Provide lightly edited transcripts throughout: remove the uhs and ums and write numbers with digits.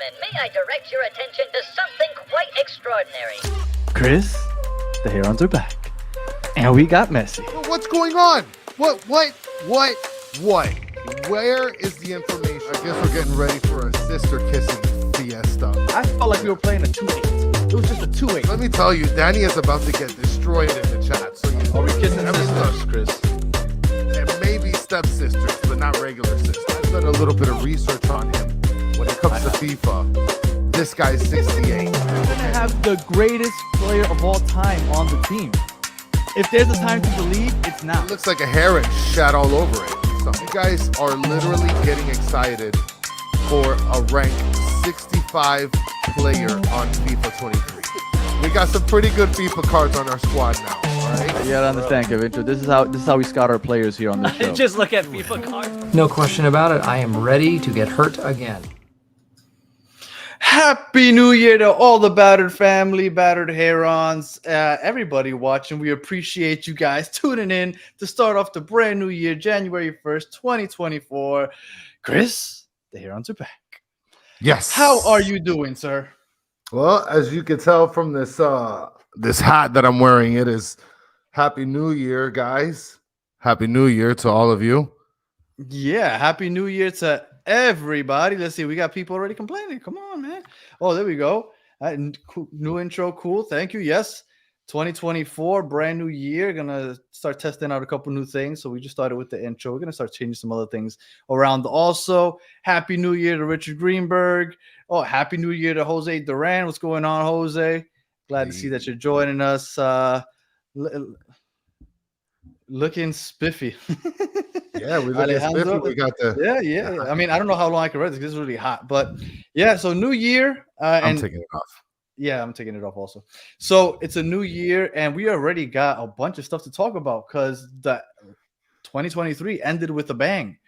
gentlemen, may I direct your attention to something quite extraordinary? Chris, the Herons are back. And we got Messi. What's going on? What? Where is the information? I guess we're getting ready for a sister kissing fiesta. I felt like we were playing a 2-8. It was just a 2-8. Let me tell you, Danny is about to get destroyed in the chat. So Are we kissing sisters, Chris? And maybe stepsisters, but not regular sisters. I've done a little bit of research on him. When it comes to FIFA, this guy's 68. We're going to have the greatest player of all time on the team. If there's a time to believe, it's now. It looks like a heron shat all over it. So you guys are literally getting excited for a rank 65 player on FIFA 23. We got some pretty good FIFA cards on our squad now. All right? You gotta understand, Kevin. This is how we scout our players here on the show. Just look at FIFA cards. No question about it. I am ready to get hurt again. Happy New Year to all the battered family, battered Herons, everybody watching. We appreciate you guys tuning in to start off the brand new year, January 1st, 2024. Chris, the Herons are back. Yes. How are you doing, sir? Well, as you can tell from this this hat that I'm wearing, it is Happy New Year, guys. Happy New Year to all of you. Yeah, Happy New Year to everybody. Let's see. We got people already complaining. Come on, man. Oh, there we go. New intro. Cool. Thank you. Yes. 2024, brand new year. Gonna start testing out a couple new things. So we just started with the intro. We're gonna start changing some other things around. Also, Happy New Year to Richard Greenberg. Oh, Happy New Year to Jose Duran. What's going on, Jose? Glad to see that you're joining us. Looking spiffy. Yeah, we look at spiffy. We got the yeah. I mean, I don't know how long I can read this because it's really hot, but yeah. So new year. I'm taking it off. Yeah, I'm taking it off also. So it's a new year, and we already got a bunch of stuff to talk about because the 2023 ended with a bang.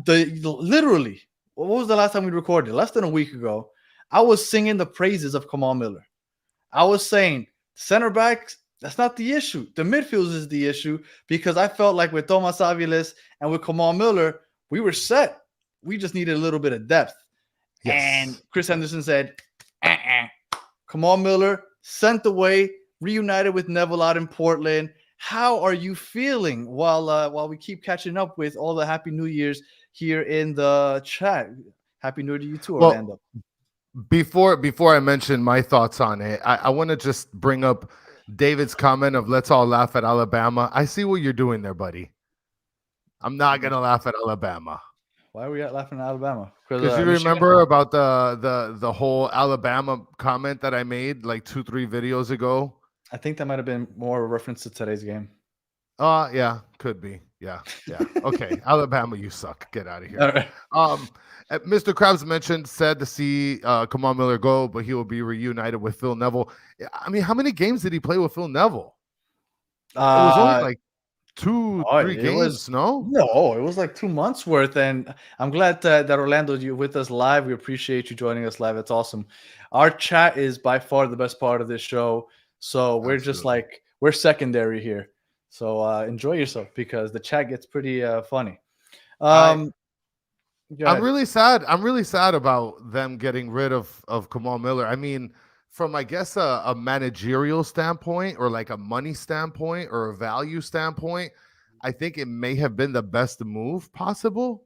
Literally, what was the last time we recorded? Less than a week ago, I was singing the praises of Kamal Miller. I was saying center backs, that's not the issue. The midfield is the issue because I felt like with Thomas Aviles and with Kamal Miller, we were set. We just needed a little bit of depth. Yes. And Chris Henderson said, Kamal Miller sent away, reunited with Neville out in Portland. How are you feeling while we keep catching up with all the Happy New Year's here in the chat? Happy New Year to you too, Orlando. Before I mention my thoughts on it, I want to just bring up David's comment of let's all laugh at Alabama. I see what you're doing there, buddy. I'm not going to laugh at Alabama. Why are we laughing at Alabama? Because you remember about the whole Alabama comment that I made like 2-3 videos ago? I think that might have been more a reference to today's game. Yeah, could be. Yeah. Okay, Alabama, you suck. Get out of here. All right. Mr. Krabs said to see Kamal Miller go, but he will be reunited with Phil Neville. I mean, how many games did he play with Phil Neville? It was only like 2-3 games. No, it was like 2 months worth. And I'm glad that Orlando, you're with us live. We appreciate you joining us live. That's awesome. Our chat is by far the best part of this show. So we're just like, we're secondary here. So enjoy yourself because the chat gets pretty funny. I'm really sad. I'm really sad about them getting rid of Kamal Miller. I mean, from I guess a managerial standpoint or like a money standpoint or a value standpoint, I think it may have been the best move possible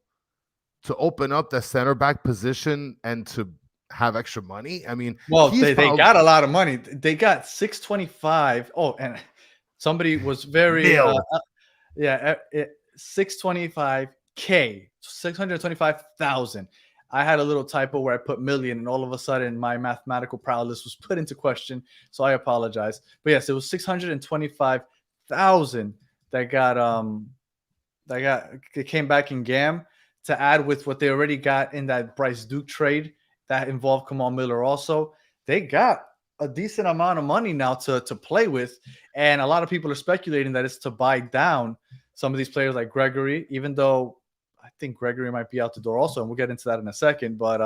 to open up the center back position and to have extra money. I mean, well, they got a lot of money. They got 625. Oh, and somebody was very 625K, 625,000. I had a little typo where I put million, and all of a sudden my mathematical prowess was put into question. So I apologize. But yes, it was 625,000 that came back in GAM to add with what they already got in that Bryce Duke trade that involved Kamal Miller. Also, they got a decent amount of money now to play with, and a lot of people are speculating that it's to buy down some of these players like Gregory, even though I think Gregory might be out the door also, and we'll get into that in a second. But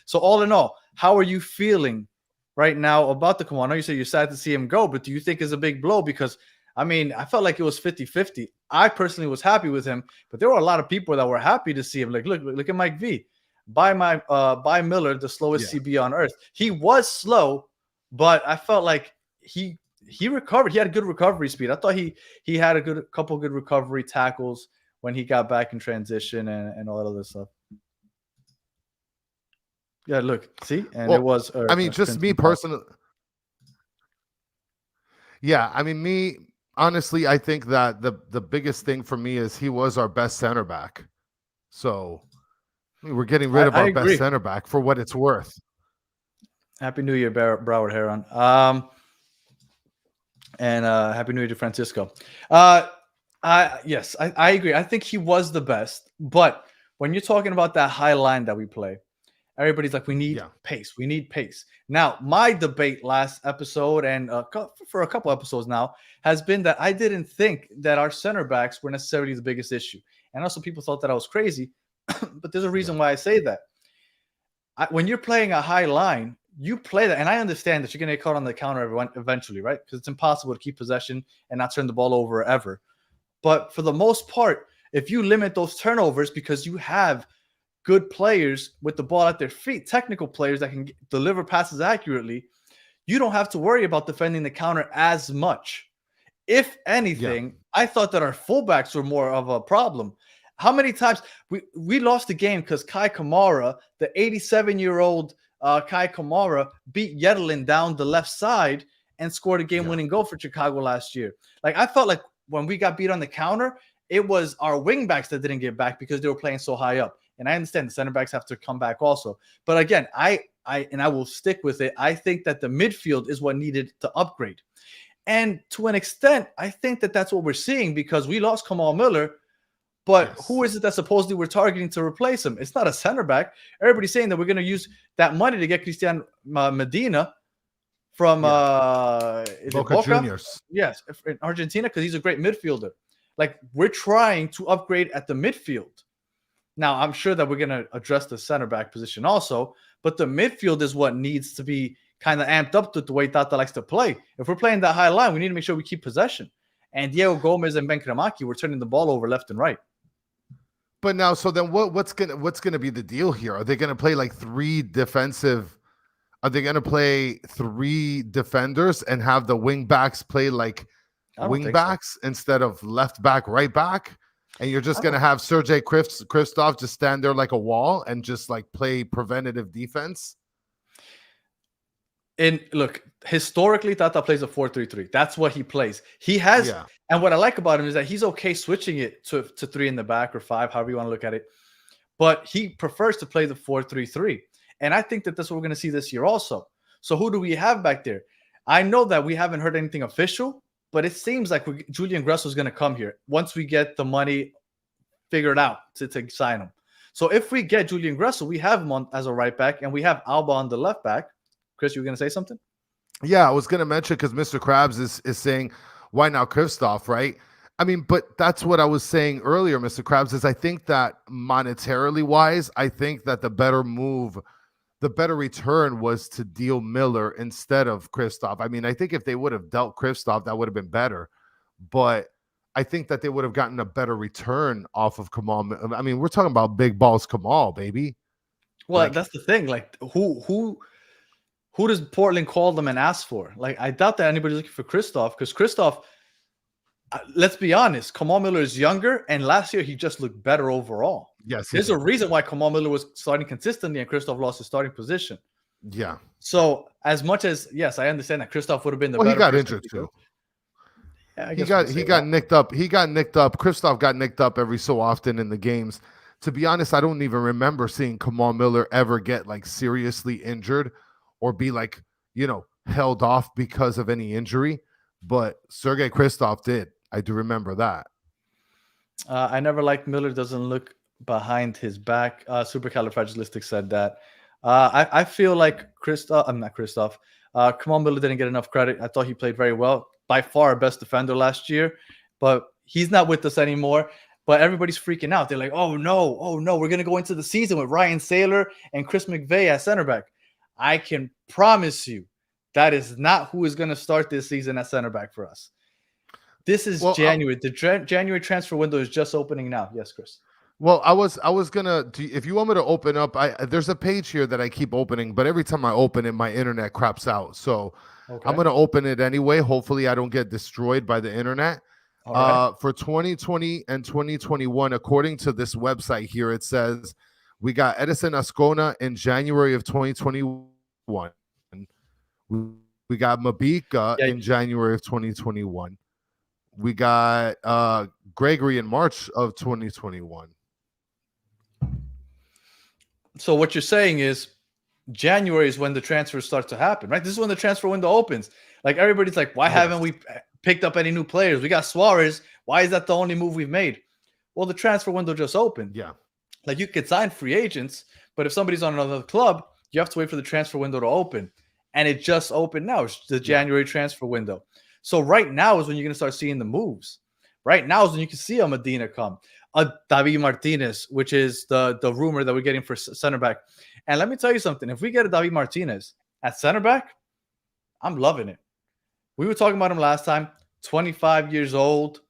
so all in all, how are you feeling right now about the Kamal? I know you say you're sad to see him go, but do you think it's a big blow? Because I mean, I felt like it was 50-50. I personally was happy with him, but there were a lot of people that were happy to see him. Like, look at Mike V. by Miller, the slowest CB on earth. He was slow, but I felt like he recovered. He had a good recovery speed. I thought he had a couple good recovery tackles when he got back in transition and all that other stuff. Yeah, look, see, and it was. I mean, just me personally. Yeah, I mean, me honestly, I think that the biggest thing for me is he was our best center back. So I mean, we're getting rid of our best center back for what it's worth. Happy New Year, Broward Heron. And Happy New Year to Francisco. Yes, I agree. I think he was the best. But when you're talking about that high line that we play, everybody's like, we need pace. We need pace. Now, my debate last episode and for a couple episodes now has been that I didn't think that our center backs were necessarily the biggest issue. And also people thought that I was crazy. But there's a reason why I say that. When you're playing a high line, you play that. And I understand that you're going to get caught on the counter eventually, right? Because it's impossible to keep possession and not turn the ball over ever. But for the most part, if you limit those turnovers because you have good players with the ball at their feet, technical players that can deliver passes accurately, you don't have to worry about defending the counter as much. If anything, I thought that our fullbacks were more of a problem. How many times we lost the game because Kai Kamara, the 87-year-old Kai Kamara, beat Yedlin down the left side and scored a game-winning goal for Chicago last year. Like, I felt like when we got beat on the counter, it was our wingbacks that didn't get back because they were playing so high up. And I understand the center backs have to come back also. But again, I will stick with it. I think that the midfield is what needed to upgrade. And to an extent, I think that that's what we're seeing because we lost Kamal Miller. But who is it that supposedly we're targeting to replace him? It's not a center back. Everybody's saying that we're going to use that money to get Christian Medina from Boca Juniors. Yes, in Argentina, because he's a great midfielder. Like, we're trying to upgrade at the midfield. Now, I'm sure that we're going to address the center back position also, but the midfield is what needs to be kind of amped up to the way Tata likes to play. If we're playing that high line, we need to make sure we keep possession. And Diego Gomez and Ben Kramaki were turning the ball over left and right. But now, so then what's gonna be the deal here? Are they gonna play like three defenders and have the wing backs play like wing backs instead of left back, right back? And you're just gonna have Sergei Kristov just stand there like a wall and just like play preventative defense? And look, historically, Tata plays a 4-3-3. That's what he plays. He has, and what I like about him is that he's okay switching it to 3 in the back or 5, however you want to look at it. But he prefers to play the 4-3-3. And I think that that's what we're going to see this year also. So who do we have back there? I know that we haven't heard anything official, but it seems like Julian Gressel is going to come here once we get the money figured out to sign him. So if we get Julian Gressel, we have him as a right back, and we have Alba on the left back. Chris, you were going to say something? Yeah, I was going to mention because Mr. Krabs is saying, why now Kristov, right? I mean, but that's what I was saying earlier, Mr. Krabs, is I think that monetarily wise, I think that the better return was to deal Miller instead of Kristov. I mean, I think if they would have dealt Kristov, that would have been better. But I think that they would have gotten a better return off of Kamal. I mean, we're talking about big balls Kamal, baby. Well, that's the thing. Like, who does Portland call them and ask for? Like, I doubt that anybody's looking for Kristov because Kristov, let's be honest, Kamal Miller is younger, and last year he just looked better overall. Yes, there's a reason why Kamal Miller was starting consistently and Kristov lost his starting position. Yeah. So as much as I understand that Kristov would have been the better. He got injured too. Yeah, he got nicked up. He got nicked up. Kristov got nicked up every so often in the games. To be honest, I don't even remember seeing Kamal Miller ever get like seriously injured or be like, held off because of any injury. But Sergei Kristov did. I do remember that. I never liked Miller doesn't look behind his back. Supercalifragilistic said that. I feel like Kamal Miller didn't get enough credit. I thought he played very well. By far our best defender last year. But he's not with us anymore. But everybody's freaking out. They're like, oh no, we're going to go into the season with Ryan Saylor and Chris McVeigh at center back. I can promise you that is not who is going to start this season at center back for us. This is January. The January transfer window is just opening now. Yes, Chris. Well, I was gonna. If you want me to open up, there's a page here that I keep opening, but every time I open it, my internet craps out. So I'm Okay. gonna open it anyway. Hopefully, I don't get destroyed by the internet. All right. For 2020 and 2021, according to this website here, it says we got Edison Ascona in January of 2021. We got Mabika Yeah. in January of 2021. We got Gregory in March of 2021. So what you're saying is January is when the transfers start to happen, right? This is when the transfer window opens. Like everybody's like, why haven't we picked up any new players? We got Suarez. Why is that the only move we've made? Well, the transfer window just opened. Yeah. Like you could sign free agents, but if somebody's on another club, you have to wait for the transfer window to open. And it just opened now. It's the January transfer window. So right now is when you're going to start seeing the moves. Right now is when you can see a Medina come. A David Martinez, which is the rumor that we're getting for center back. And let me tell you something. If we get a David Martinez at center back, I'm loving it. We were talking about him last time. 25 years old,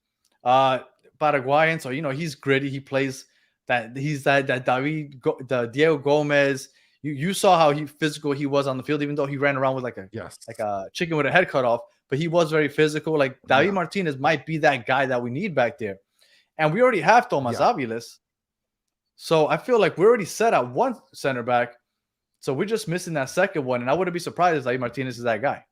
Paraguayan. So, he's gritty. He plays that. He's that David, the Diego Gomez. You saw how physical he was on the field, even though he ran around with like a chicken with a head cut off. But he was very physical. Like David Martinez might be that guy that we need back there. And we already have Tomas Aviles. So I feel like we're already set at one center back. So we're just missing that second one. And I wouldn't be surprised if David Martinez is that guy.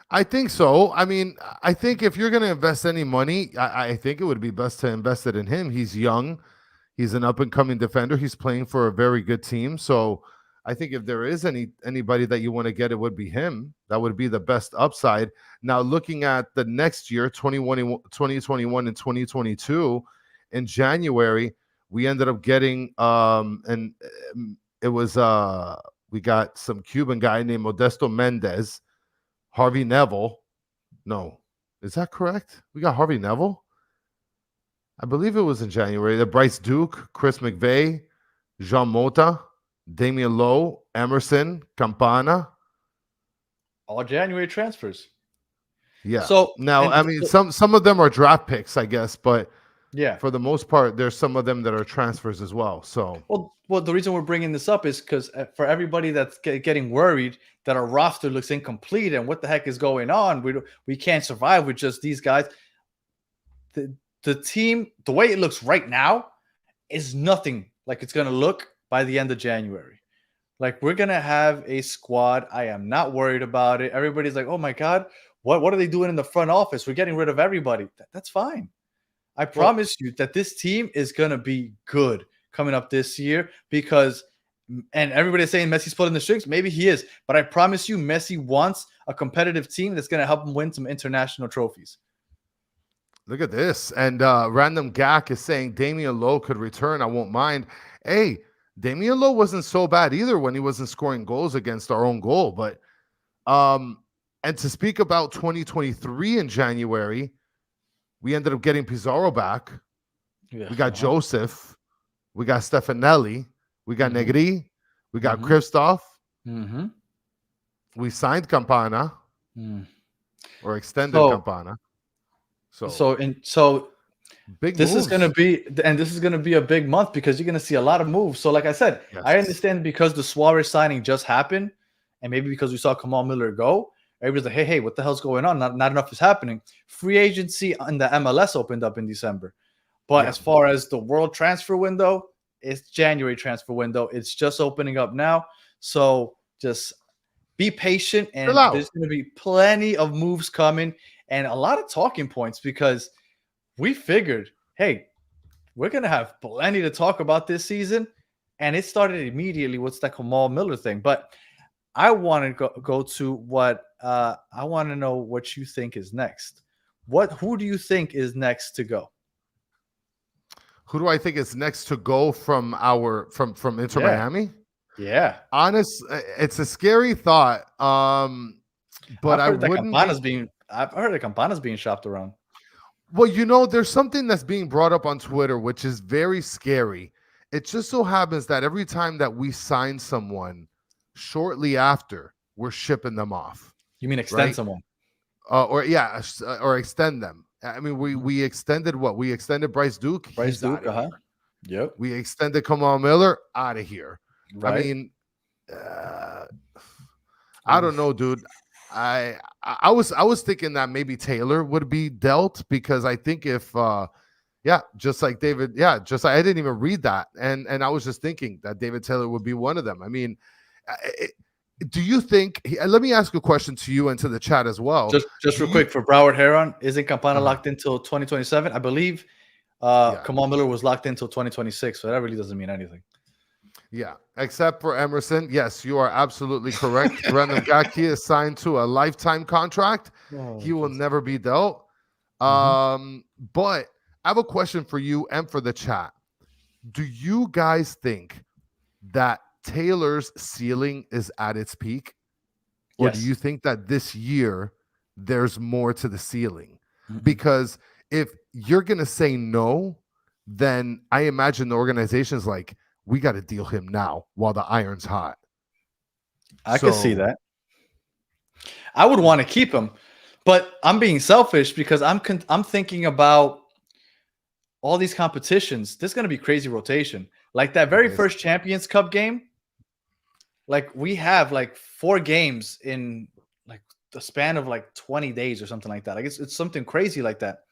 I think so. I mean, I think if you're going to invest any money, I think it would be best to invest it in him. He's young. He's an up-and-coming defender. He's playing for a very good team. So I think if there is anybody that you want to get, it would be him. That would be the best upside. Now, looking at the next year, 2021 and 2022, in January, we ended up getting and it was we got some Cuban guy named Modesto Mendez, Harvey Neville. No, is that correct? We got Harvey Neville. I believe it was in January. The Bryce Duke, Chris McVeigh, Jean Mota, Damian Lowe, Emerson, Campana. All January transfers. Yeah. So now, I mean, some of them are draft picks, I guess, but yeah, for the most part, there's some of them that are transfers as well. So, well, the reason we're bringing this up is because for everybody that's getting worried that our roster looks incomplete and what the heck is going on, we can't survive with just these guys. The team, the way it looks right now, is nothing like it's going to look by the end of January. Like we're going to have a squad. I am not worried about it. Everybody's like, oh my God, what are they doing in the front office? We're getting rid of everybody. That's fine. I promise you that this team is going to be good coming up this year because, and everybody's saying Messi's pulling the strings. Maybe he is, but I promise you Messi wants a competitive team that's going to help him win some international trophies. Look at this. And Random Gak is saying Damian Lowe could return. I won't mind. Hey, Damian Lowe wasn't so bad either when he wasn't scoring goals against our own goal. But and to speak about 2023 in January, we ended up getting Pizarro back. Yeah. We got Joseph. We got Stefanelli. We got Negri. We got Kristoff. We signed Campana or extended Campana. So big this moves. Is going to be a big month because you're going to see a lot of moves. So like I said, I understand because the Suarez signing just happened and maybe because we saw Kamal Miller go, everybody's like, hey, what the hell's going on? Not enough is happening. Free agency on the MLS opened up in December. But as far as the world transfer window, it's January transfer window. It's just opening up now. So just be patient and there's going to be plenty of moves coming and a lot of talking points because we figured, hey, we're going to have plenty to talk about this season. And it started immediately with that Kamal Miller thing. But I want to go to what I want to know what you think is next. Who do you think is next to go? Who do I think is next to go from Inter Miami? Yeah. Honest, it's a scary thought. But I've heard that Campana's being shopped around. Well, there's something that's being brought up on Twitter, which is very scary. It just so happens that every time that we sign someone, shortly after, we're shipping them off. You mean extend someone? Or extend them. I mean, we extended what? We extended Bryce Duke. Bryce He's Duke, outta here. Yep. We extended Kamal Miller, out of here. Right. I mean, I don't know, dude. I was thinking that maybe Taylor would be dealt, because I think if just like David, just like, I didn't even read that, and I was just thinking that David Taylor would be one of them. I mean, do you think? Let me ask a question to you and to the chat as well. Just real quick, for Broward Heron, isn't Campana locked until 2027? I believe Kamal Miller was locked until 2026, so that really doesn't mean anything. Yeah, except for Emerson. Yes, you are absolutely correct. Brandon Gacki is signed to a lifetime contract. He will never be dealt. But I have a question for you and for the chat. Do you guys think that Taylor's ceiling is at its peak? Or do you think that this year there's more to the ceiling? Because if you're going to say no, then I imagine the organization's like, we got to deal him now while the iron's hot. I could see that. I would want to keep him, but I'm being selfish because I'm thinking about all these competitions. There's going to be crazy rotation. Like that very first Champions Cup game, like we have like 4 games in like the span of like 20 days or something like that. Like it's something crazy like that.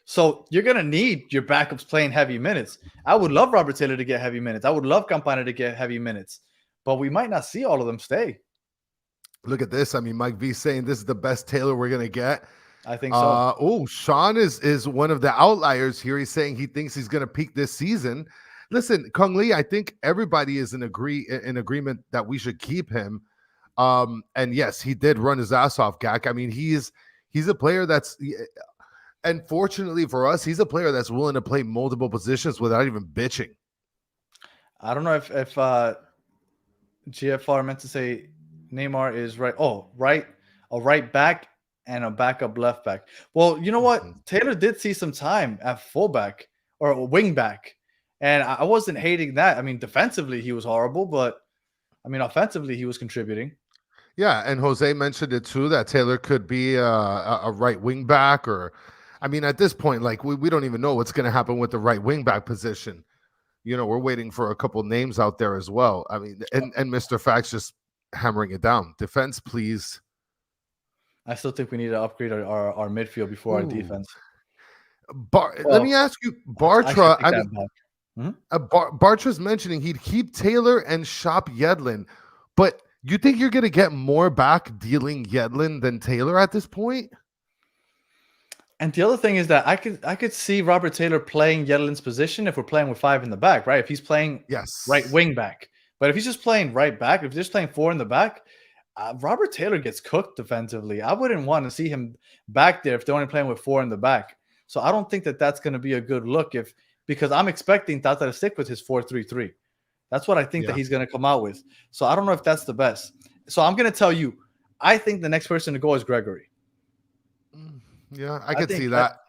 So you're going to need your backups playing heavy minutes. I would love Robert Taylor to get heavy minutes. I would love Campana to get heavy minutes, but we might not see all of them stay. Look at this. I mean, Mike V saying this is the best Taylor we're going to get. I think so. Sean is one of the outliers here. He's saying he thinks he's going to peak this season. Listen, Kung Lee, I think everybody is in agreement that we should keep him. And yes, he did run his ass off, Gak. I mean, he's a player that's, and fortunately for us, he's a player that's willing to play multiple positions without even bitching. I don't know if GFR meant to say Neymar is right. Oh, right. A right back and a backup left back. Well, you know what? Taylor did see some time at fullback or wing back. And I wasn't hating that. I mean, defensively, he was horrible, but I mean, offensively, he was contributing. Yeah, and Jose mentioned it too, that Taylor could be a right wing back, or, I mean, at this point, like we don't even know what's going to happen with the right wing back position. You know, we're waiting for a couple names out there as well. I mean, and Mr. Fax just hammering it down. Defense, please. I still think we need to upgrade our midfield before our defense. Let me ask you, Bartra. Bartra's mentioning he'd keep Taylor and shop Yedlin, but you think you're going to get more back dealing Yedlin than Taylor at this point? And the other thing is that I could see Robert Taylor playing Yedlin's position if we're playing with 5 in the back, right? If he's playing right wing back. But if he's just playing right back, if he's just playing 4 in the back, Robert Taylor gets cooked defensively. I wouldn't want to see him back there if they're only playing with 4 in the back. So I don't think that that's going to be a good look because I'm expecting Tata to stick with his 4-3-3. That's what I think that he's going to come out with. So I don't know if that's the best. So I'm going to tell you, I think the next person to go is Gregory. Yeah, I could see that.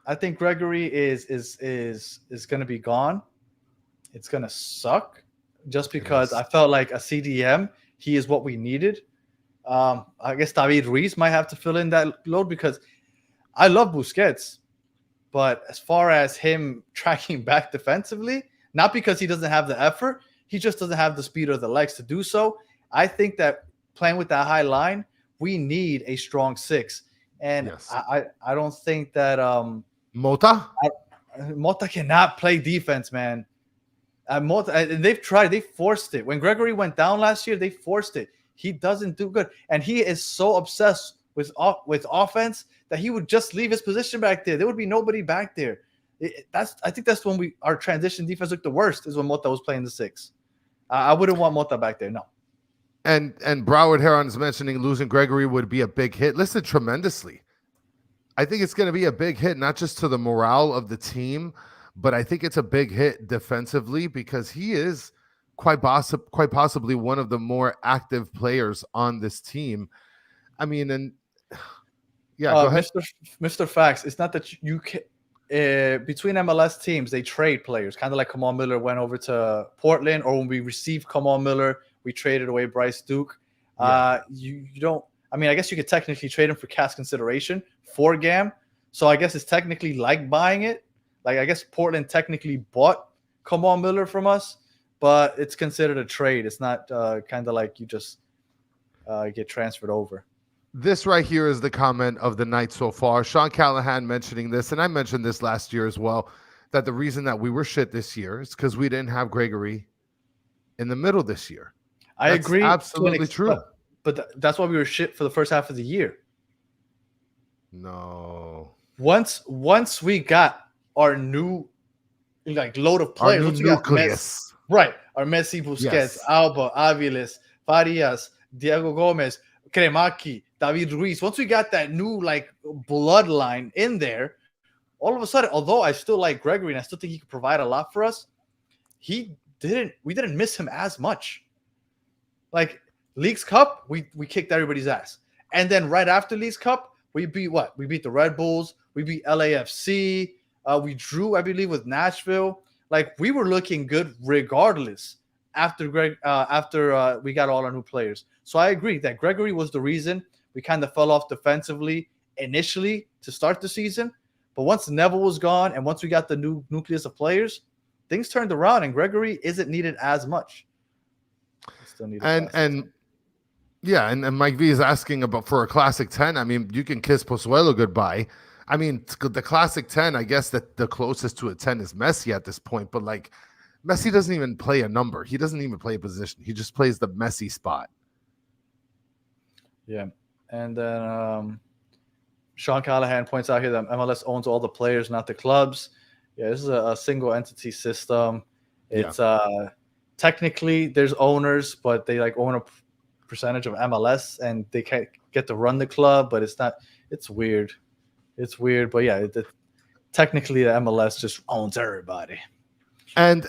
I think Gregory is going to be gone. It's going to suck just because I felt like a CDM, he is what we needed. I guess David Ruiz might have to fill in that load because I love Busquets. But as far as him tracking back defensively, not because he doesn't have the effort, he just doesn't have the speed or the legs to do so. I think that playing with that high line, we need a strong 6. And I don't think that Mota cannot play defense, man. They've tried, they forced it. When Gregory went down last year, they forced it. He doesn't do good, and he is so obsessed with offense that he would just leave his position back there. There would be nobody back there. I think that's when our transition defense looked the worst, is when Mota was playing the 6. I wouldn't want Mota back there, no. And Broward Heron is mentioning losing Gregory would be a big hit. Listen, tremendously. I think it's going to be a big hit, not just to the morale of the team, but I think it's a big hit defensively because he is quite possibly one of the more active players on this team. I mean, and go ahead. Mr. Fax, it's not that you can. Between MLS teams, they trade players, kind of like Kamal Miller went over to Portland, or when we received Kamal Miller, we traded away Bryce Duke. You don't. I mean, I guess you could technically trade him for cash consideration for GAM. So I guess it's technically like buying it. Like I guess Portland technically bought Kamal Miller from us, but it's considered a trade. It's not kind of like you just get transferred over. This right here is the comment of the night so far. Sean Callahan mentioning this, and I mentioned this last year as well, that the reason that we were shit this year is because we didn't have Gregory in the middle this year. I agree. Absolutely true. But that's why we were shit for the first half of the year. No. Once we got our new load of players, our new nucleus. Right. Our Messi, Busquets, Alba, Aviles, Farias, Diego Gomez, Kremaki, David Ruiz. Once we got that new bloodline in there, all of a sudden, although I still like Gregory and I still think he could provide a lot for us, we didn't miss him as much. Like Leagues Cup, we kicked everybody's ass. And then right after Leagues Cup, we beat what? We beat the Red Bulls, we beat LAFC, we drew, I believe, with Nashville. Like we were looking good regardless after we got all our new players. So I agree that Gregory was the reason we kind of fell off defensively initially to start the season. But once Neville was gone and once we got the new nucleus of players, things turned around and Gregory isn't needed as much. Still needed and Mike V is asking about for a classic 10. I mean, you can kiss Pozuelo goodbye. I mean, the classic 10, I guess that the closest to a 10 is Messi at this point, but like Messi doesn't even play a number. He doesn't even play a position. He just plays the Messi spot. Yeah. And then Sean Callahan points out here that MLS owns all the players, not the clubs. Yeah, this is a single entity system. It's technically there's owners, but they own a percentage of MLS and they can't get to run the club, but it's not. It's weird. It's weird, but yeah, technically the MLS just owns everybody. And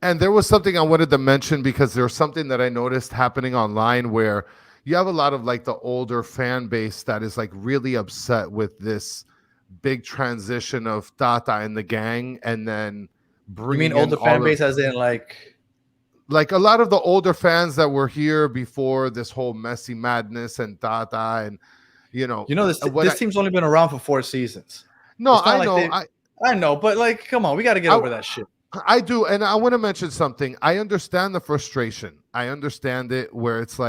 there was something I wanted to mention because there's something that I noticed happening online where you have a lot of the older fan base that is really upset with this big transition of Tata and the gang, and then bringing. You mean older fan base as in like a lot of the older fans that were here before this whole Messi madness and Tata and this team's only been around for 4 seasons. No, I know, I know, but come on, we got to get over that shit. I do, and I want to mention something. I understand the frustration. I understand it where it's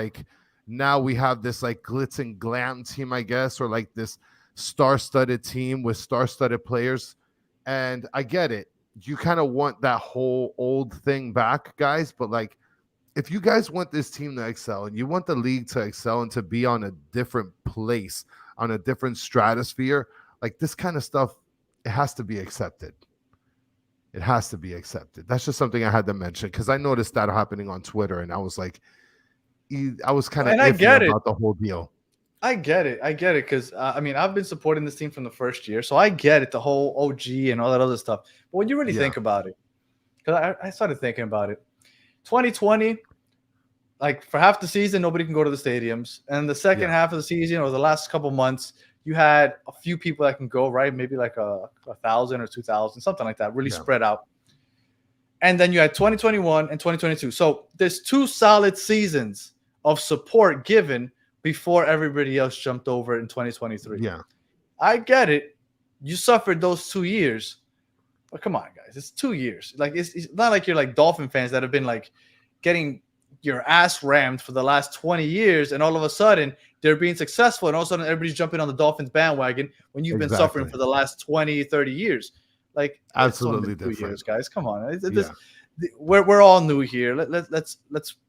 now we have this glitz and glam team, I guess, or this star-studded team with star-studded players, and I get it. You kind of want that whole old thing back, guys, but if you guys want this team to excel and you want the league to excel and to be on a different place, on a different stratosphere, this kind of stuff, it has to be accepted. It has to be accepted. That's just something I had to mention because I noticed that happening on Twitter, and I was kind of iffy about the whole deal. I get it because I've been supporting this team from the first year, so I get it, the whole OG and all that other stuff. But when you really think about it, because I started thinking about it, 2020, for half the season, nobody can go to the stadiums, and the second half of the season or the last couple months, you had a few people that can go, right? Maybe 1,000 or 2,000, something like that, really spread out. And then you had 2021 and 2022. So there's 2 solid seasons of support given before everybody else jumped over in 2023. Yeah. I get it. You suffered those 2 years. But come on, guys. It's 2 years. It's not like you're Dolphin fans that have been getting your ass rammed for the last 20 years, and all of a sudden they're being successful, and all of a sudden everybody's jumping on the Dolphins bandwagon when you've been suffering for the last 20, 30 years. Absolutely different. 2 years, guys. Come on. We're all new here. Let's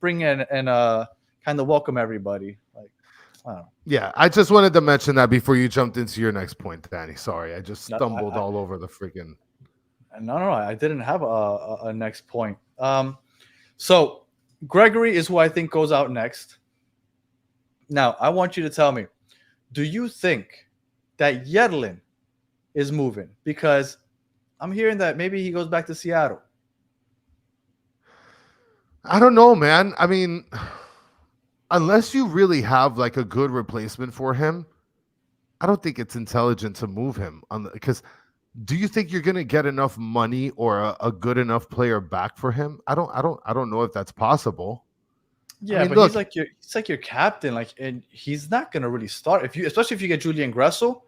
bring in and kind of welcome everybody. I don't know. Yeah, I just wanted to mention that before you jumped into your next point, Danny. Sorry, I just stumbled all over the freaking. No, I didn't have a next point. So Gregory is who I think goes out next. Now, I want you to tell me, do you think that Yedlin is moving? Because I'm hearing that maybe he goes back to Seattle. I don't know, man. I mean, unless you really have a good replacement for him, I don't think it's intelligent to move him because do you think you're going to get enough money or a good enough player back for him? I don't know if that's possible. Yeah, but look, he's your captain, and he's not going to really start especially if you get Julian Gressel.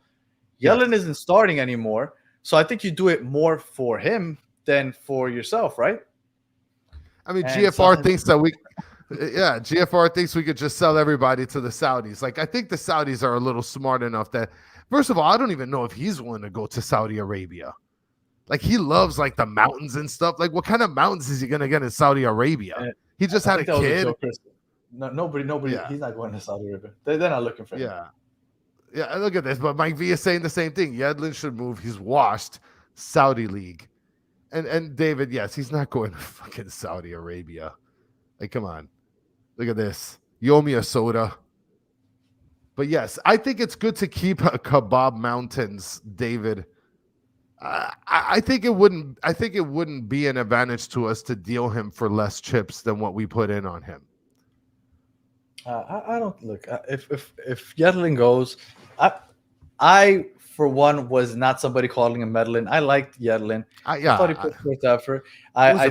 Yellen Yes. isn't starting anymore, so I think you do it more for him than for yourself, right? I mean, And so, GFR thinks that GFR thinks we could just sell everybody to the Saudis. Like, I think the Saudis are a little smart enough that, first of all, I don't even know if he's willing to go to Saudi Arabia. Like, he loves like the mountains and stuff. Like, what kind of mountains is he gonna get in Saudi Arabia? He just I had a think that was a kid. joke, Chris. No, nobody. Yeah, He's not going to Saudi Arabia. They're not looking for him. yeah, yeah. Look at this. But Mike V is saying the same thing. Yedlin should move. He's washed. Saudi League. And David, yes, he's not going to fucking Saudi Arabia. Like, come on. Look at this. You owe me a soda. But yes, I think it's good to keep Kebab Mountains, David. I think it wouldn't. I think it wouldn't be an advantage to us to deal him for less chips than what we put in on him. I don't look if Yedlin goes, I for one was not somebody calling him meddling. I liked Yedlin. I thought he put forth effort. I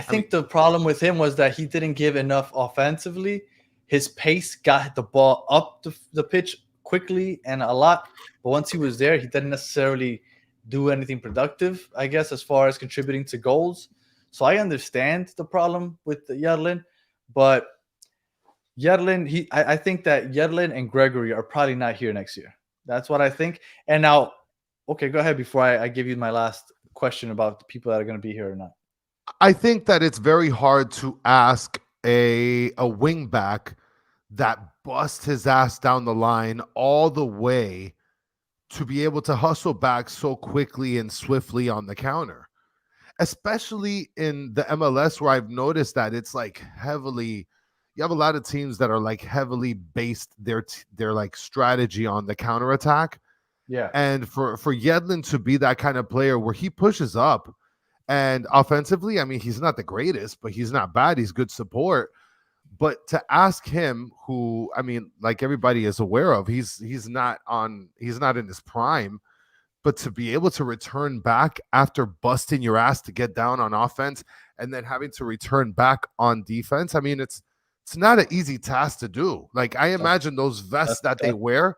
think the problem with him was that he didn't give enough offensively. His pace got the ball up the pitch quickly and a lot, but once he was there, he didn't necessarily do anything productive, I guess, as far as contributing to goals. So I understand the problem with Yedlin, but Yedlin, I think that Yedlin and Gregory are probably not here next year. That's what I think. And now, okay, go ahead before I give you my last question about the people that are going to be here or not. I think that it's very hard to ask a wing back that bust his ass down the line all the way to be able to hustle back so quickly and swiftly on the counter, especially in the MLS where I've noticed that it's like heavily, you have a lot of teams that are like heavily based their like strategy on the counterattack. Yeah. And for Yedlin to be that kind of player where he pushes up and offensively, I mean, he's not the greatest, but he's not bad. He's good support. But to ask him, who, I mean, like everybody is aware of, he's not in his prime, but to be able to return back after busting your ass to get down on offense and then having to return back on defense, I mean, it's not an easy task to do. Like, I imagine those vests that they wear,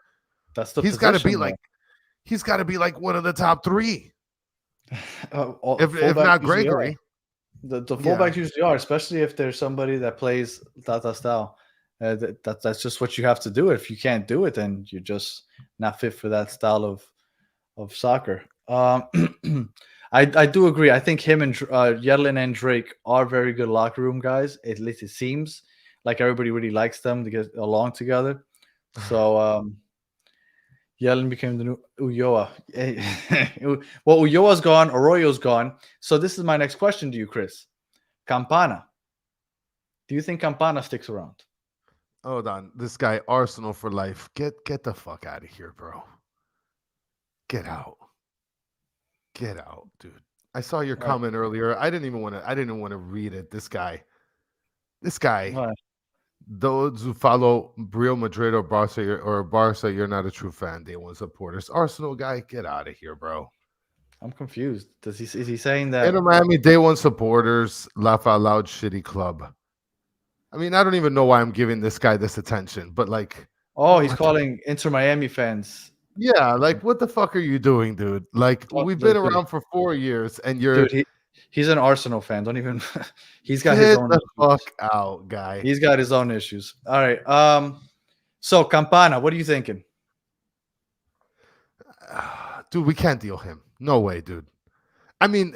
he's got to be like one of the top three. If not Gregory. The fullbacks usually are, especially if there's somebody that plays Tata style. That's just what you have to do. If you can't do it, then you're just not fit for that style of soccer. I do agree. I think him and Yedlin and Drake are very good locker room guys. At least it seems like everybody really likes them to get along together. So Yedlin became the new Ulloa. Well, Ulloa's gone, Arroyo's gone. So this is my next question to you, Chris. Campana. Do you think Campana sticks around? Hold on. This guy, Arsenal for life. Get the fuck out of here, bro. Get out. Get out, dude. I saw your comment earlier. I didn't even want to read it. This guy. What? Those who follow Real Madrid or Barca, you're not a true fan. Day one supporters. Arsenal guy, get out of here, bro. I'm confused. Is he saying that Inter Miami day one supporters laugh out loud shitty club? I mean, I don't even know why I'm giving this guy this attention, but like, he's calling Inter Miami fans. Yeah, like what the fuck are you doing, dude? Like we've been around for 4 years, and you're dude. He's an Arsenal fan. Don't even. He's got get his own. The fuck out, guy. He's got his own issues. All right. So Campana, what are you thinking? Dude, we can't deal him. No way, dude. I mean,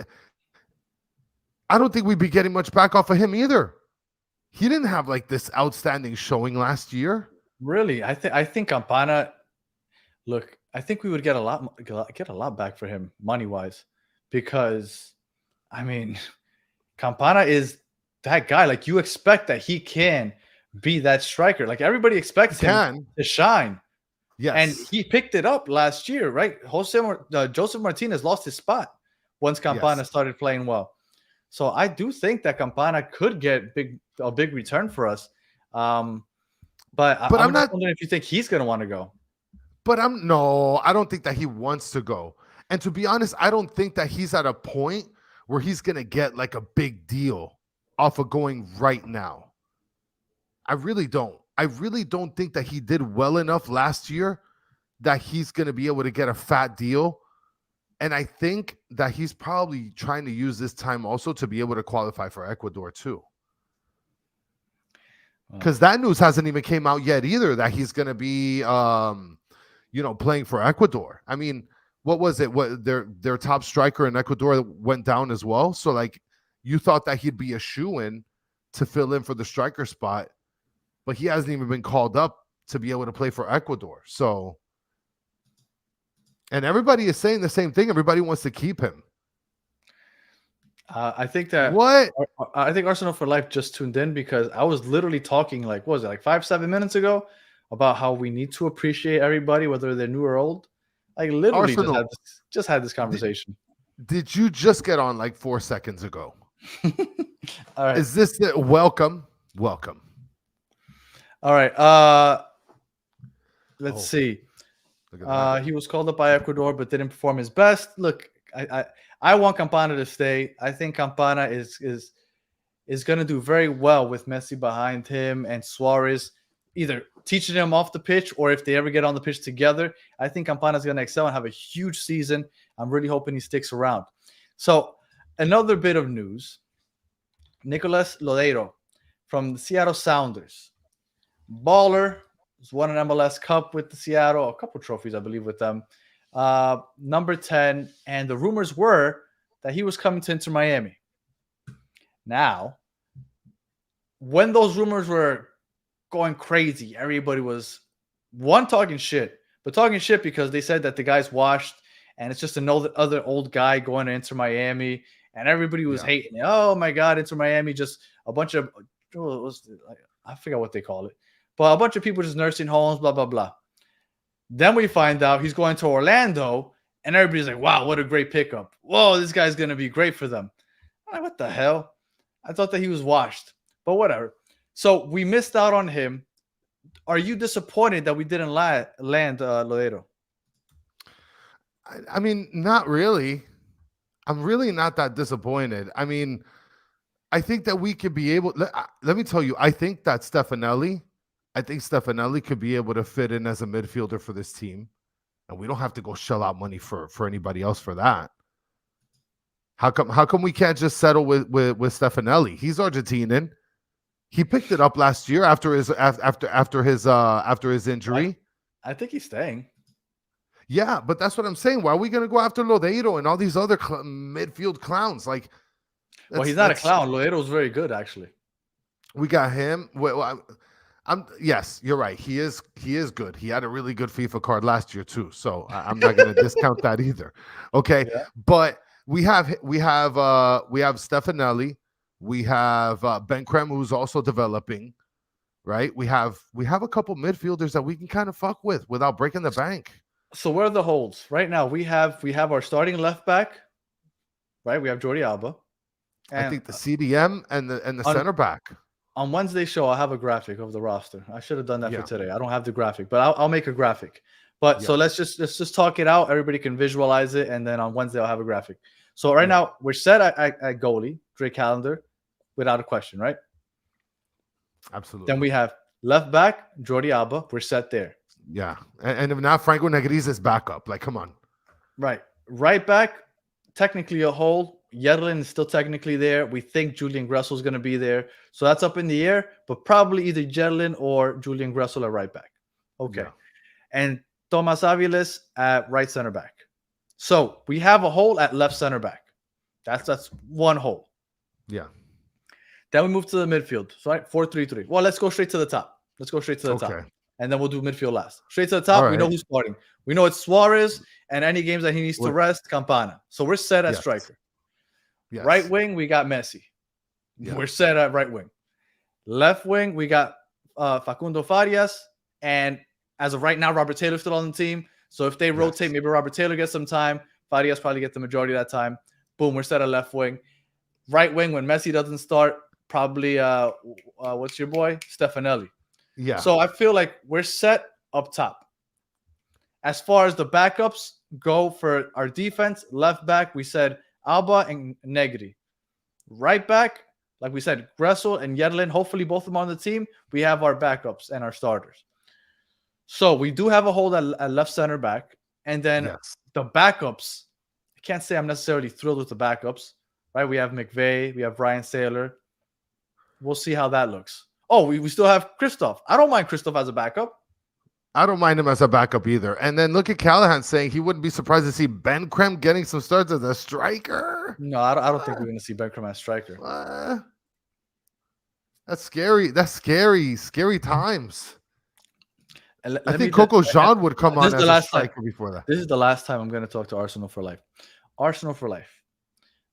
I don't think we'd be getting much back off of him either. He didn't have like this outstanding showing last year. Really, I think Campana. Look, I think we would get a lot back for him money wise, because, I mean, Campana is that guy. Like, you expect that he can be that striker. Like, everybody expects him to shine. Yes. And he picked it up last year, right? Joseph Martinez lost his spot once Campana started playing well. So I do think that Campana could get a big return for us. But I'm not wondering if you think he's going to want to go. But I don't think that he wants to go. And to be honest, I don't think that he's at a point where he's going to get like a big deal off of going right now. I really don't. I really don't think that he did well enough last year that he's going to be able to get a fat deal. And I think that he's probably trying to use this time also to be able to qualify for Ecuador too. Because that news hasn't even came out yet either, that he's going to be, playing for Ecuador. I mean, what was it? What their top striker in Ecuador went down as well. So like, you thought that he'd be a shoo-in to fill in for the striker spot, but he hasn't even been called up to be able to play for Ecuador. So, and everybody is saying the same thing. Everybody wants to keep him. I think that I think Arsenal for Life just tuned in because I was literally talking like, what was it, like 5-7 minutes ago about how we need to appreciate everybody, whether they're new or old. Like literally just had this conversation. Did you just get on like 4 seconds ago? All right. Is this the welcome? Welcome. All right. Let's see. He was called up by Ecuador, but didn't perform his best. Look, I want Campana to stay. I think Campana is going to do very well with Messi behind him and Suarez, either teaching him off the pitch or if they ever get on the pitch together. I think Campana is going to excel and have a huge season. I'm really hoping he sticks around. So another bit of news: Nicolas Lodeiro from the Seattle Sounders, baller. He's won an MLS Cup with the Seattle, a couple trophies, I believe, with them. Number 10, and the rumors were that he was coming to Inter Miami. Now, when those rumors were going crazy, everybody was talking shit, but talking shit because they said that the guy's washed and it's just another old guy going to Inter Miami, and everybody was hating. Oh my God, Inter Miami, just a bunch of I forgot what they call it, but a bunch of people just nursing homes, blah blah blah. Then we find out he's going to Orlando, and everybody's like, wow, what a great pickup. Whoa, this guy's going to be great for them. I'm like, what the hell? I thought that he was washed, but whatever. So we missed out on him. Are you disappointed that we didn't land Lodeiro? I mean, not really. I'm really not that disappointed. I mean, I think that we could be able, let me tell you, I think Stefanelli could be able to fit in as a midfielder for this team, and we don't have to go shell out money for anybody else for that. How come we can't just settle with Stefanelli? He's Argentinian. He picked it up last year after his injury. I think he's staying. Yeah, but that's what I'm saying. Why are we going to go after Lodeiro and all these other midfield clowns? Like, well, he's not a clown. Lodeiro's very good, actually. We got him. Yes, you're right. He is good. He had a really good FIFA card last year too, so I'm not going to discount that either. Okay, yeah. But we have Stefanelli, we have Ben Krem, who's also developing, right? We have a couple midfielders that we can kind of fuck with without breaking the bank. So where are the holds right now? We have our starting left back, right? We have Jordi Alba. I think the CDM and the center back. On Wednesday's show, I'll have a graphic of the roster. I should have done that for today. I don't have the graphic, but I'll make a graphic. But so let's just talk it out. Everybody can visualize it, and then on Wednesday I'll have a graphic. So right now we're set at goalie, Drake Callender, without a question, right? Absolutely. Then we have left back, Jordi Alba. We're set there. Yeah, and if not, Franco Negriz is backup. Like, come on. Right back, technically a hold. Yedlin is still technically there. We think Julian Gressel is going to be there. So that's up in the air, but probably either Yedlin or Julian Gressel at right back. Okay. Yeah. And Tomas Aviles at right center back. So we have a hole at left center back. That's one hole. Yeah. Then we move to the midfield. So 4-3-3. Well, let's go straight to the top. Top. And then we'll do midfield last. Straight to the top. Right. We know who's starting. We know it's Suarez, and any games that he needs to rest, Campana. So we're set at striker. Yes. Right wing, we got Messi. Yeah. We're set at right wing. Left wing, we got Facundo Farias. And as of right now, Robert Taylor's still on the team. So if they rotate, maybe Robert Taylor gets some time. Farias probably gets the majority of that time. Boom, we're set at left wing. Right wing, when Messi doesn't start, probably, what's your boy? Stefanelli. Yeah. So I feel like we're set up top. As far as the backups go for our defense, left back, we said Alba and Negri. Right back, like we said, Gressel and Yedlin. Hopefully both of them on the team. We have our backups and our starters. So we do have a hold at left center back, and then Yes. the backups. I can't say I'm necessarily thrilled with the backups, right? We have McVay, we have Ryan Saylor. We'll see how that looks. Oh, we still have Christoph. I don't mind Christoph as a backup. I don't mind him as a backup either. And then look at Callahan saying he wouldn't be surprised to see Ben Krem getting some starts as a striker. No, I don't think we're going to see Ben Krem as striker. That's scary. That's scary. Scary times. I think Coco Coco Jean would come on as a striker before that. This is the last time I'm going to talk to Arsenal for life. Arsenal for life.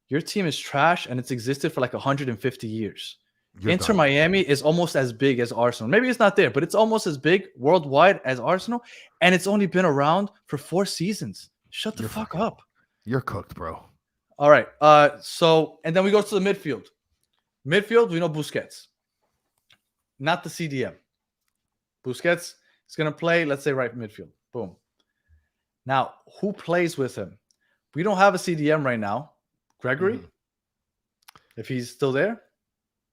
Your team is trash, and it's existed for like 150 years. Inter Miami is almost as big as Arsenal. Maybe it's not there, but it's almost as big worldwide as Arsenal, and it's only been around for 4 seasons. Shut the fuck up. You're cooked, bro. All right. So, and then we go to the midfield. Midfield, we know Busquets. Not the CDM. Busquets is going to play, let's say, right midfield. Boom. Now, who plays with him? We don't have a CDM right now. Gregory? If he's still there?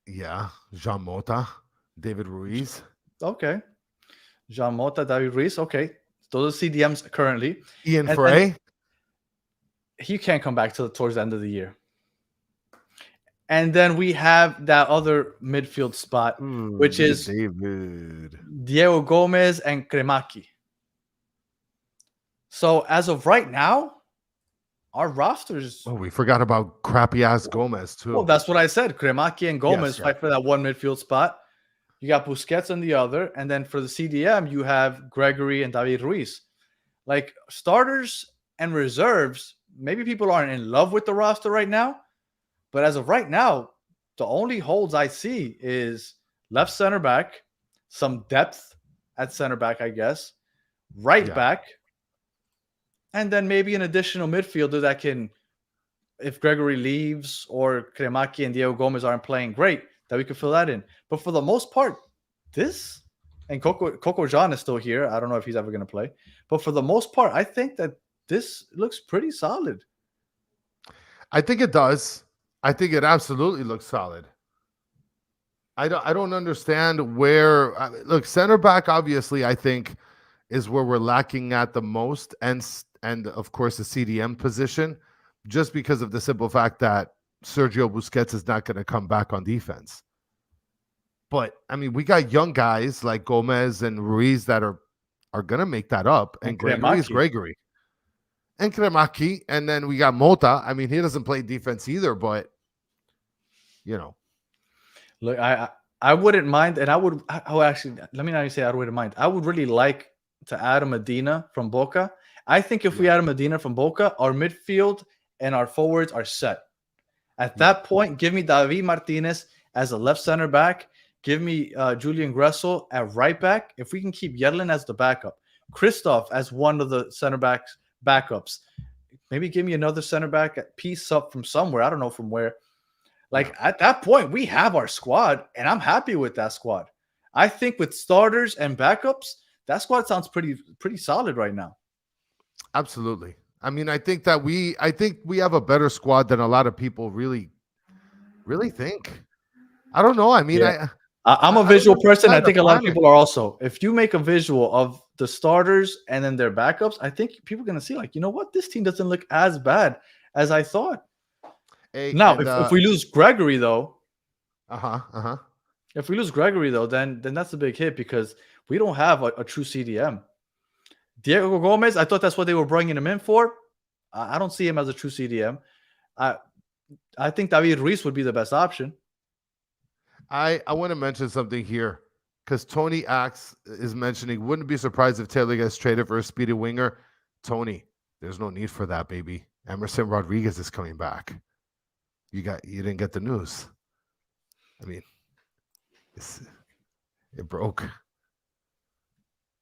Yeah. Jean Mota, David Ruiz. Okay. Jean Mota, David Ruiz. Okay. Those are CDMs currently. Ian Frey? He can't come back towards the end of the year. And then we have that other midfield spot, which is David, Diego Gomez and Kremaki. So as of right now, our rosters. Oh, we forgot about crappy ass Gomez too. Well, that's what I said. Kremaki and Gomez fight for that one midfield spot. You got Busquets on the other, and then for the CDM, you have Gregory and David Ruiz. Like starters and reserves, maybe people aren't in love with the roster right now, but as of right now, the only holds I see is left center back, some depth at center back, I guess, right back, and then maybe an additional midfielder that can, if Gregory leaves or Kremaki and Diego Gomez aren't playing great, that we could fill that in. But for the most part, this, and Coco Jean is still here. I don't know if he's ever going to play. But for the most part, I think that this looks pretty solid. I think it does. I think it absolutely looks solid. I don't understand where look, center back obviously I think is where we're lacking at the most, and of course the CDM position, just because of the simple fact that Sergio Busquets is not going to come back on defense. But I mean, we got young guys like Gomez and Ruiz that are going to make that up, and Gregory is Gregory. And Kremaki, and then we got Mota. I mean, he doesn't play defense either, but you know. Look, I wouldn't mind, and I would actually, let me not even say I wouldn't mind. I would really like to add a Medina from Boca. I think if we add a Medina from Boca, our midfield and our forwards are set. At that point, give me David Martinez as a left center back. Give me Julian Gressel at right back. If we can keep Yedlin as the backup, Christoph as one of the center backups. Maybe give me another center back piece up from somewhere. I don't know from where. Like at that point, we have our squad, and I'm happy with that squad. I think with starters and backups, that squad sounds pretty solid right now. Absolutely. I mean, I think we have a better squad than a lot of people really think. I don't know. I mean, I'm a visual person. I think a lot of people are also. If you make a visual of the starters and then their backups, I think people are going to see, like, you know what? This team doesn't look as bad as I thought. Now, if we lose Gregory, though, if we lose Gregory, though, then that's a big hit because we don't have a true CDM. Diego Gomez, I thought that's what they were bringing him in for. I don't see him as a true CDM. I think David Ruiz would be the best option. I want to mention something here because Tony Axe is mentioning, wouldn't be surprised if Taylor gets traded for a speedy winger. Tony, there's no need for that, baby. Emerson Rodriguez is coming back. You didn't get the news. I mean, it broke.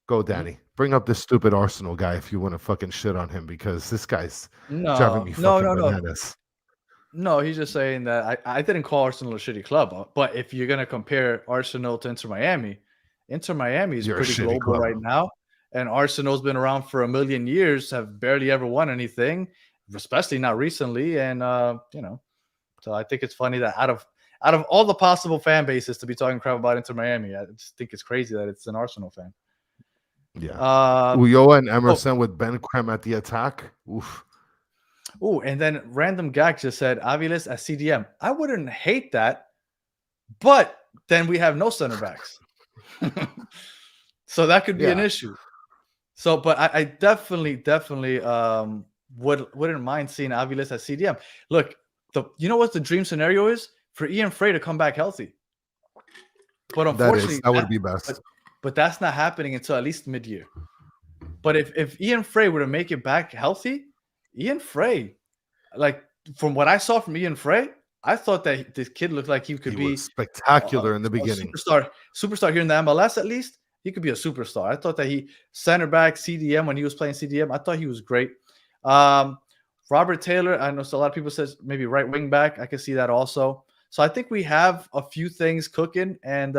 Go, Danny. Bring up this stupid Arsenal guy if you want to fucking shit on him, because this guy's driving me fucking bananas. No, he's just saying that I didn't call Arsenal a shitty club, but if you're gonna compare Arsenal to Inter Miami is pretty global club right now, and Arsenal's been around for a million years, have barely ever won anything, especially not recently, and so I think it's funny that out of all the possible fan bases to be talking crap about Inter Miami, I just think it's crazy that it's an Arsenal fan. Yeah. Uh, Ulloa and oh, Emerson with Ben Krem at the attack. Oof. oh, and then random gag just said Aviles at CDM. I wouldn't hate that, but then we have no center backs. So that could be an Yeah. issue. So, but I definitely wouldn't mind seeing Aviles at CDM. Look, you know what the dream scenario is? For Ian Frey to come back healthy. But unfortunately, That would be best. But that's not happening until at least mid-year. But if Ian Frey were to make it back healthy, Ian Frey, like from what I saw from Ian Frey, I thought that this kid looked like he could be was spectacular in the beginning. Superstar here in the MLS at least. He could be a superstar. I thought that he center back CDM when he was playing CDM. I thought he was great. Robert Taylor, I know so a lot of people says maybe right wing back. I can see that also. So I think we have a few things cooking. And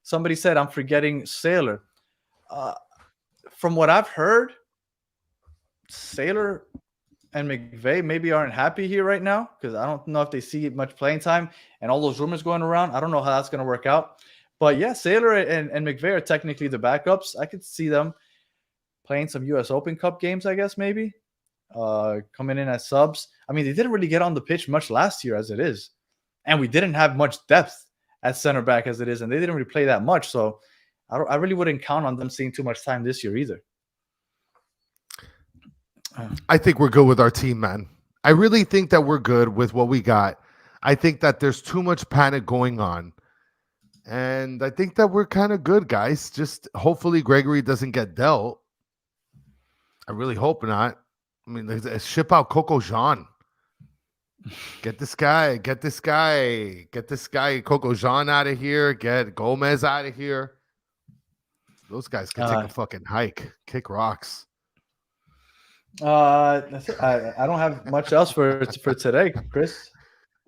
somebody said I'm forgetting Sailor. From what I've heard, Sailor and McVay maybe aren't happy here right now because I don't know if they see much playing time and all those rumors going around. I don't know how that's going to work out. But yeah, Sailor and McVay are technically the backups. I could see them playing some U.S. Open Cup games, I guess, maybe. Coming in as subs. I mean, they didn't really get on the pitch much last year as it is. And we didn't have much depth at center back as it is. And they didn't really play that much. So I really wouldn't count on them seeing too much time this year either. I think we're good with our team, man. I really think that we're good with what we got. I think that there's too much panic going on. And I think that we're kind of good, guys. Just hopefully Gregory doesn't get dealt. I really hope not. I mean, ship out Coco Jean. Get this guy, Coco Jean out of here. Get Gomez out of here. Those guys can take a fucking hike, kick rocks. That's it. I don't have much else for today, Chris.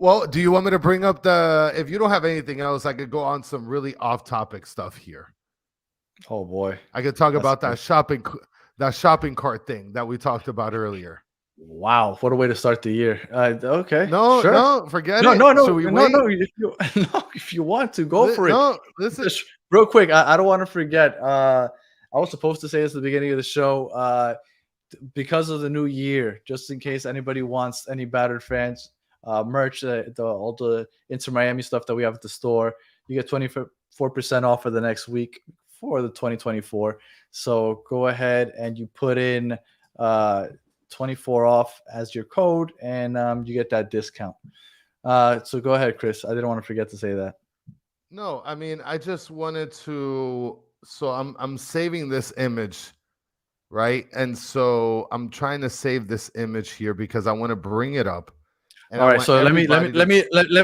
Well, do you want me to bring up if you don't have anything else, I could go on some really off-topic stuff here. Oh boy. I could talk about that shopping cart thing that we talked about earlier. Wow, what a way to start the year. Okay. No, sure. no, forget it. No. Should we wait? No, if you want to, go for it. No, listen. Just real quick, I don't want to forget. I was supposed to say this at the beginning of the show. Because of the new year, just in case anybody wants any battered fans merch, all the Inter Miami stuff that we have at the store, you get 24% off for the next week for the 2024. So go ahead and you put in 24 off as your code, and you get that discount. So go ahead, Chris. I didn't want to forget to say that. No, I mean, I just wanted to. So I'm saving this image, right? And so I'm trying to save this image here because I want to bring it up. And all right, so let me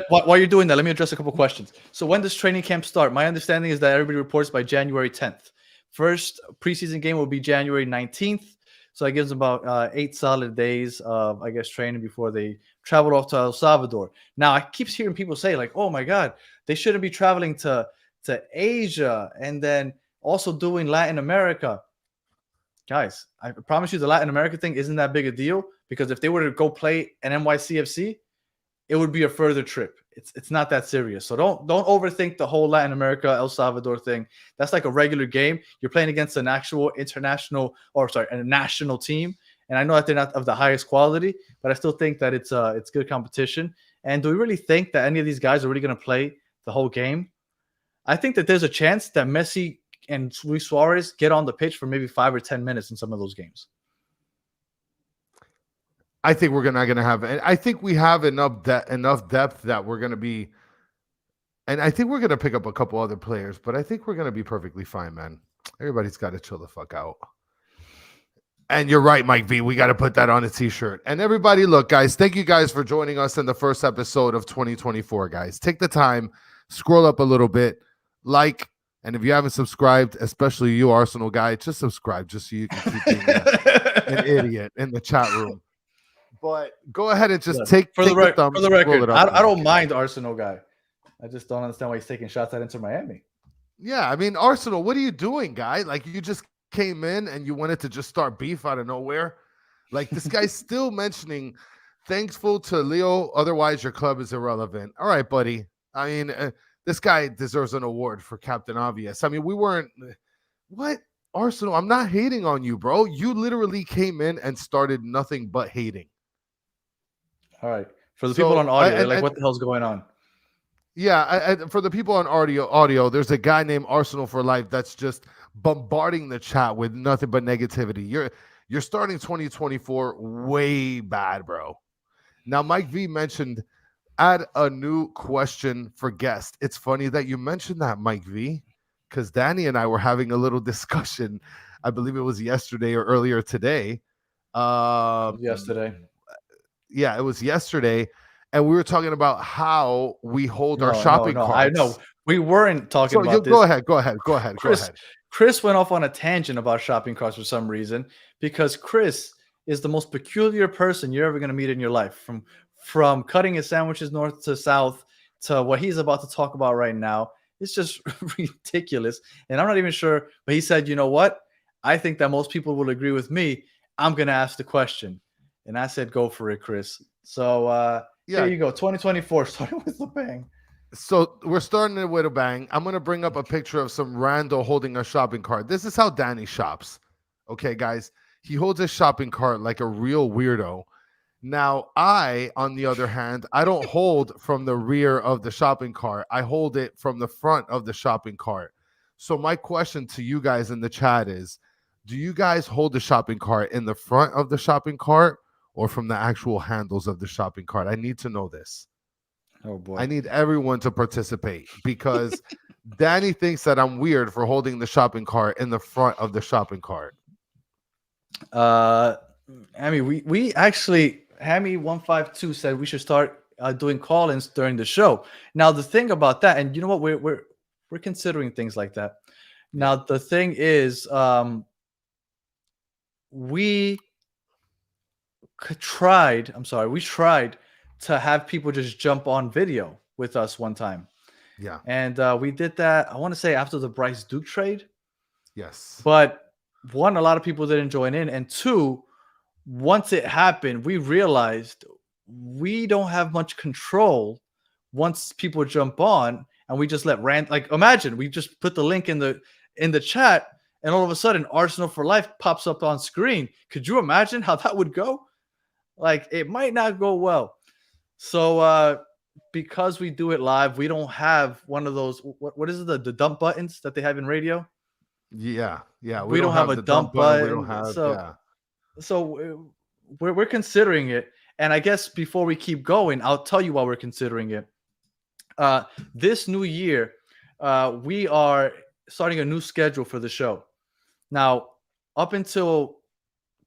while you're doing that, let me address a couple questions. So when does training camp start? My understanding is that everybody reports by January 10th. First preseason game will be January 19th. So that gives them about 8 solid days of, I guess, training before they travel off to El Salvador. Now, I keep hearing people say, like, oh, my God, they shouldn't be traveling to Asia and then also doing Latin America. Guys, I promise you the Latin America thing isn't that big a deal because if they were to go play an NYCFC, it would be a further trip. It's not that serious. So don't overthink the whole Latin America, El Salvador thing. That's like a regular game. You're playing against an actual a national team. And I know that they're not of the highest quality, but I still think that it's good competition. And do we really think that any of these guys are really going to play the whole game? I think that there's a chance that Messi and Luis Suarez get on the pitch for maybe 5 or 10 minutes in some of those games. I think we're not going to have. I think we have enough depth that we're going to be. And I think we're going to pick up a couple other players, but I think we're going to be perfectly fine, man. Everybody's got to chill the fuck out. And you're right, Mike V. We got to put that on a t-shirt. And everybody, look, guys, thank you guys for joining us in the first episode of 2024, guys. Take the time, scroll up a little bit, like, and if you haven't subscribed, especially you, Arsenal guy, just subscribe just so you can keep being an idiot in the chat room. But go ahead and just take the thumbs. For the record, I don't mind Arsenal guy. I just don't understand why he's taking shots at Inter Miami. Yeah, I mean, Arsenal, what are you doing, guy? Like, you just came in and you wanted to just start beef out of nowhere. Like, this guy's still mentioning thankful to Leo, otherwise your club is irrelevant. All right, buddy. I mean, this guy deserves an award for Captain Obvious. I mean, we weren't – what? Arsenal, I'm not hating on you, bro. You literally came in and started nothing but hating. All right. For the people on audio, they're like, what the hell's going on? Yeah, for the people on audio, there's a guy named Arsenal for Life that's just bombarding the chat with nothing but negativity. You're starting 2024 way bad, bro. Now, Mike V mentioned add a new question for guest. It's funny that you mentioned that, Mike V, because Danny and I were having a little discussion. I believe it was yesterday or earlier today. Yesterday. Yeah, it was yesterday. And we were talking about how we hold our shopping carts. I know. We weren't talking about this. Go ahead. Chris went off on a tangent about shopping carts for some reason, because Chris is the most peculiar person you're ever going to meet in your life. From cutting his sandwiches north to south to what he's about to talk about right now. It's just ridiculous. And I'm not even sure, but he said, you know what? I think that most people will agree with me. I'm going to ask the question. And I said, go for it, Chris. So here you go. 2024, starting with a bang. So we're starting it with a bang. I'm going to bring up a picture of some rando holding a shopping cart. This is how Danny shops. Okay, guys. He holds a shopping cart like a real weirdo. Now, I, on the other hand, I don't hold from the rear of the shopping cart. I hold it from the front of the shopping cart. So my question to you guys in the chat is, do you guys hold the shopping cart in the front of the shopping cart or from the actual handles of the shopping cart? I need to know this. Oh, boy. I need everyone to participate because Danny thinks that I'm weird for holding the shopping cart in the front of the shopping cart. I mean, we actually, Hammy152 said we should start doing call-ins during the show. Now, the thing about that, and you know what, we're considering things like that. Now, the thing is, we tried to have people just jump on video with us one time. Yeah. And we did that, I want to say, after the Bryce Duke trade. Yes. But one, a lot of people didn't join in. And two, once it happened, we realized we don't have much control once people jump on and we just let like imagine we just put the link in the chat and all of a sudden Arsenal for Life pops up on screen. Could you imagine how that would go? Like, it might not go well. So because we do it live, we don't have one of those, what is it, the dump buttons that they have in radio? Yeah. We don't have a dump button. We don't have, So we're considering it. And I guess before we keep going, I'll tell you why we're considering it. This new year, we are starting a new schedule for the show. Now, up until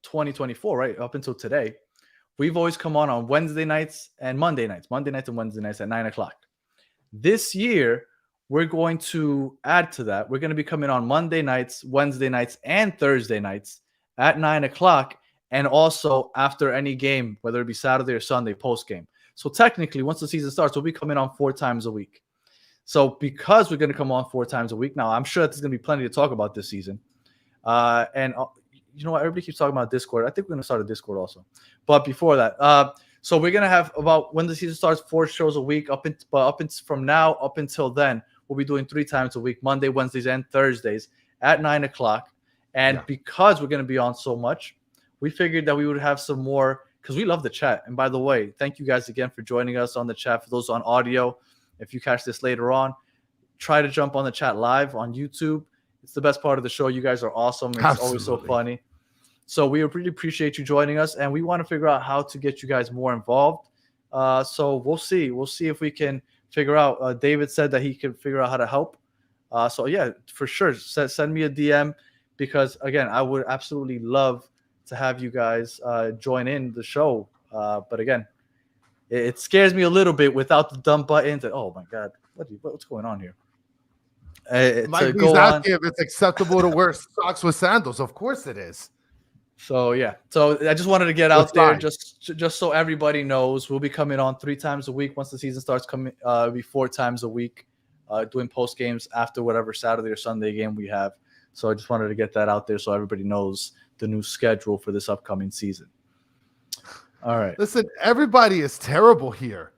2024, right? Up until today, we've always come on Wednesday nights and Monday nights at 9:00. This year, we're going to add to that. We're going to be coming on Monday nights, Wednesday nights, and Thursday nights at 9:00, and also after any game, whether it be Saturday or Sunday post game. So technically, once the season starts, we'll be coming on 4 times a week. So because we're going to come on 4 times a week, now I'm sure there's going to be plenty to talk about this season. And you know what? Everybody keeps talking about Discord. I think we're going to start a Discord also. But before that, so we're going to have about, when the season starts, 4 shows a week. From now up until then, we'll be doing 3 times a week, Monday, Wednesdays, and Thursdays at 9:00. And because we're going to be on so much, we figured that we would have some more, because we love the chat. And by the way, thank you guys again for joining us on the chat. For those on audio, if you catch this later on, try to jump on the chat live on YouTube. It's the best part of the show. You guys are awesome. It's always so funny. So we really appreciate you joining us, and we want to figure out how to get you guys more involved. So we'll see. We'll see if we can figure out. David said that he can figure out how to help. So yeah, for sure. Send me a DM, because again, I would absolutely love to have you guys join in the show. But again, it scares me a little bit without the dump buttons. Oh my God, what's going on here? Mike, he's asking if it's acceptable to wear socks with sandals. Of course it is. So yeah, so I just wanted to get out there, just so everybody knows, we'll be coming on 3 times a week once the season starts. Coming, be 4 times a week, doing post games after whatever Saturday or Sunday game we have. So I just wanted to get that out there so everybody knows the new schedule for this upcoming season. All right. Listen, everybody is terrible here.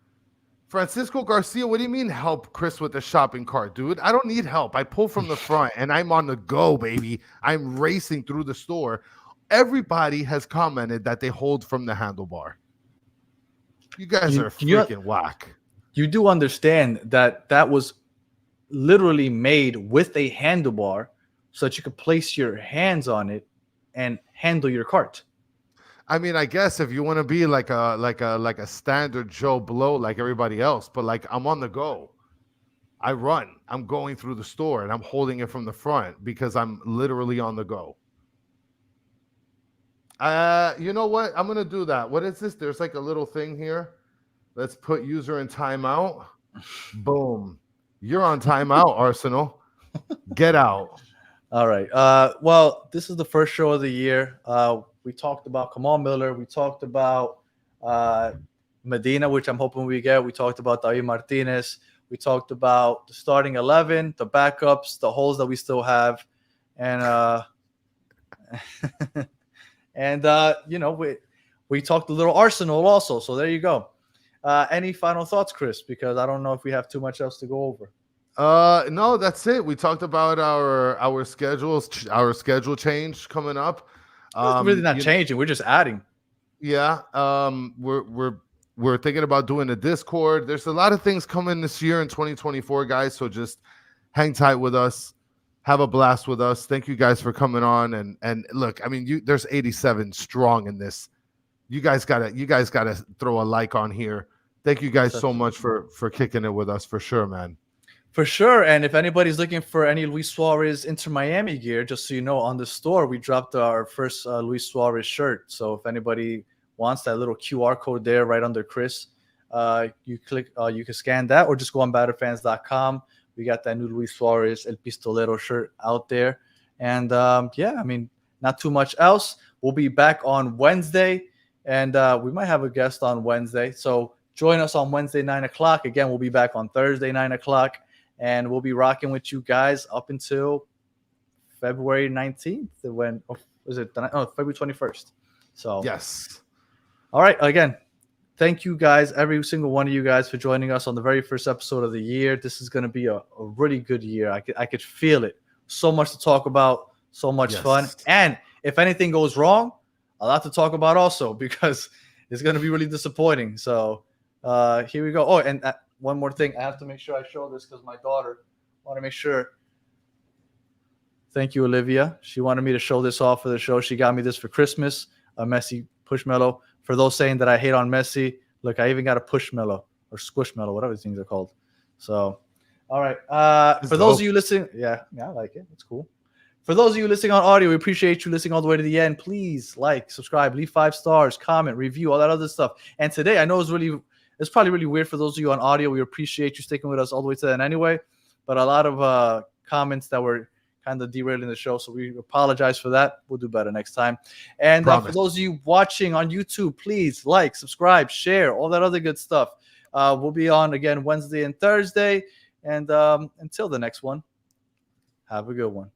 Francisco Garcia, what do you mean help Chris with the shopping cart, dude? I don't need help. I pull from the front and I'm on the go, baby. I'm racing through the store. Everybody has commented that they hold from the handlebar. You guys are freaking whack. You do understand that was literally made with a handlebar so that you could place your hands on it and handle your cart. I mean, I guess if you want to be like a standard Joe Blow like everybody else, but like I'm on the go. I run. I'm going through the store and I'm holding it from the front because I'm literally on the go. You know what? I'm gonna do that. What is this? There's like a little thing here. Let's put user in timeout. Boom. You're on timeout, Arsenal. Get out. All right. Well, this is the first show of the year. We talked about Kamal Miller. We talked about Medina, which I'm hoping we get. We talked about David Martinez. We talked about the starting 11, the backups, the holes that we still have. And, we talked a little Arsenal also. So there you go. Any final thoughts, Chris? Because I don't know if we have too much else to go over. No, that's it. We talked about our schedule change coming up. It's really not changing. We're just adding. Yeah. We're thinking about doing a Discord. There's a lot of things coming this year in 2024, guys. So just hang tight with us. Have a blast with us. Thank you guys for coming on. And look, I mean, there's 87 strong in this. You guys gotta throw a like on here. Thank you guys so much for kicking it with us for sure, man. For sure. And if anybody's looking for any Luis Suarez Inter Miami gear, just so you know, on the store, we dropped our first Luis Suarez shirt. So if anybody wants that little QR code there right under Chris, you can scan that or just go on batterfans.com. We got that new Luis Suarez El Pistolero shirt out there. And I mean, not too much else. We'll be back on Wednesday, and we might have a guest on Wednesday. So join us on Wednesday, 9 o'clock. Again, we'll be back on Thursday, 9 o'clock. And we'll be rocking with you guys up until February 19th. When was it? February 21st. So yes. All right. Again, thank you guys, every single one of you guys, for joining us on the very first episode of the year. This is going to be a really good year. I could feel it. So much to talk about. So much fun. And if anything goes wrong, a lot to talk about also, because it's going to be really disappointing. So here we go. Oh, and one more thing. I have to make sure I show this because my daughter want to make sure. Thank you, Olivia. She wanted me to show this off for the show. She got me this for Christmas, a Messi Pushmellow. For those saying that I hate on Messi, look, I even got a Pushmellow or Squishmallow, whatever these things are called. So, all right. For those of you listening, yeah, I like it. It's cool. For those of you listening on audio, we appreciate you listening all the way to the end. Please like, subscribe, leave 5 stars, comment, review, all that other stuff. And today, I know it's probably really weird for those of you on audio. We appreciate you sticking with us all the way to the end anyway. But a lot of comments that were kind of derailing the show, so we apologize for that. We'll do better next time. And for those of you watching on YouTube, please like, subscribe, share, all that other good stuff. We'll be on again Wednesday and Thursday. And until the next one, have a good one.